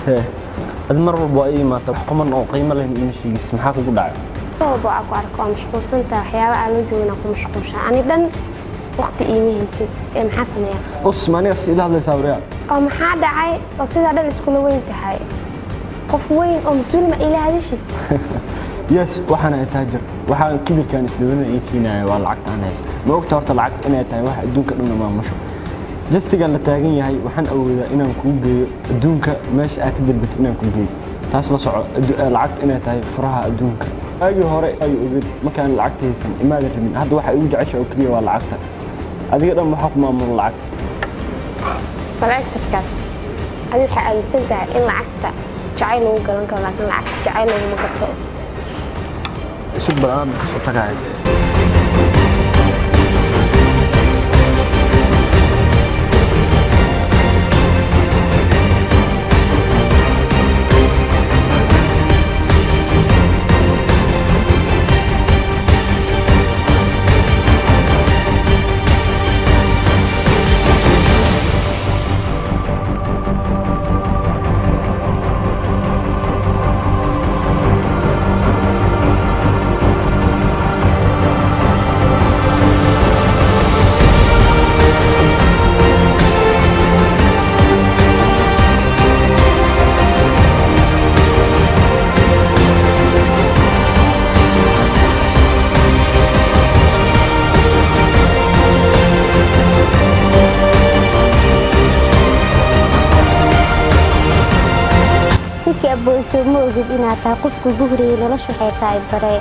Hee admar walba ay ma taa qaman oo qiimo leh in shiis maxaa kugu dhacay oo aku arko mashquulsanta waxyaabo aan la joogin ku mashquulshan ani dhan waqti iimihaysid ee maxaa sameeyaa usmaaniya si ila hadlaysaa wariya oo maxaa dhacay oo sida dhan isku la weyn tahay qof weyn oo mas'uul ma ila hadishid yes waxaan ay taajir waxaan kibirkan isdawada ay keenaya waa lacag aan haysto ma ogta horta lacag inay tahay wax adduunka dhan ma maamusho jastigan la taagan yahay waxaan awoodaa inaan ku geeyo adduunka meesha aad ka dalbatid inaan ku geeyo taas la soco lacag inay tahay furaha adduunka ayuu hore ay ogeed markaan lacag haysan imaada rabin hadda waxa ugu jeceshay oo kaliya waa lacagta adiga dhan waxa ku maamul lacag lacagtaas adiga waxa aaminsan tahay in lacagta jacayl lagu galan karo laakiin lacag jacayl laguma gato isku badan soo tagay soo moogid inaad tahay qofka ugu horeeyay nolosha waxay tahay bare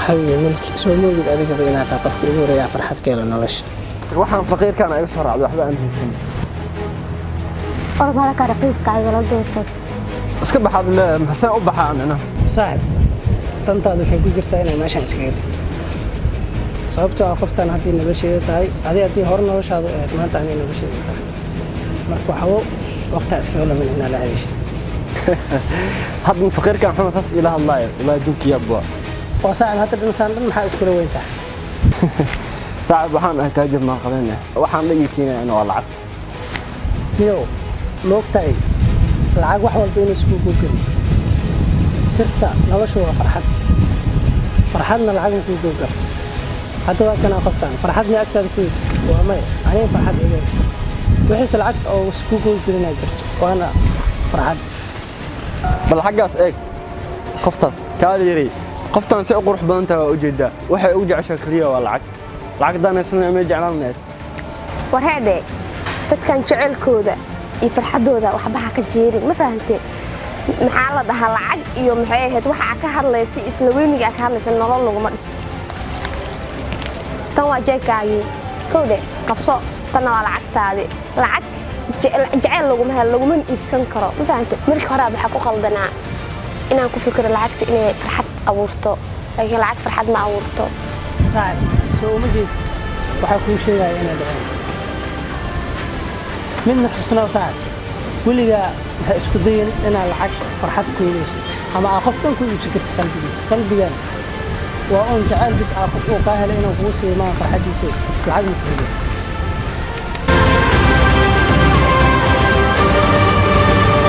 haye milki soo moogid adiga ba inaad tahay qofka ugu horeeyay farxad ka helo nolosha waxaan faqiirkan ay soo raacdo waxba aan haysan orgala ka raqiiska ay la doorto iska baxad la maxaa u baxaan ana saaxib tantaadu waxay ku jirtaa inay meeshan iskaga tagto sababtoo ah qoftan haddii nolosheeda tahay adii hor noloshaadu ee maanta anay nolosheeda tahay marka waxa waqti iskaga lamin inaa la haysto hadda faqiirkan xuma saas ila hadlaayo ilaa dunkiya baa oo saaxib hadda insan dhan maxaa isku weynta saaxib waxaan ahay taajir ma qabanay waxaan la yikiinaa in waa lacag iyo moogtay lacag wax walba inuu isku googay sirta noloshu waa farxadna lacag ku googarto hadda waa kana qoftan farxad ma agtaada ku ist waa may anay farxad ilayso wixii lacag oo isku googirina jirto waana farxad bal xagaas eeg qoftaas kaali yiri qoftan si qurux badan tahay oo jeeda waxay ugu jeceshaa kaliya waa lacag danaysan ma jeclaanayd warheede dadkan jecelkooda iyo farxadooda waxba ka jeerin ma fahantay maxaa la dhahaa lacag iyo maxay ahayd waxa ka hadlaysa isla weyniga ka hadlaysa nolol lagu ma dhisto tan waa jeekaagi kowde qabso tan waa lacagtaadi lacag jacayl laguma iibsan karo ma fahantay markii hore waxa ku qaldanaa inaan ku fikiro lacagta inay farxad abuurto laakiin lacag farxad ma abuurto saaxib soo ma jeed waxa ku sheegay inay dhaceen من حسنا وسعد وليا اسكو دين انا لعق فرحت كويس اما اخفتن كل فكرت قلبي وان جعل بس اخف وقاهل انه هو سي ما فرحتي سي لعق كويس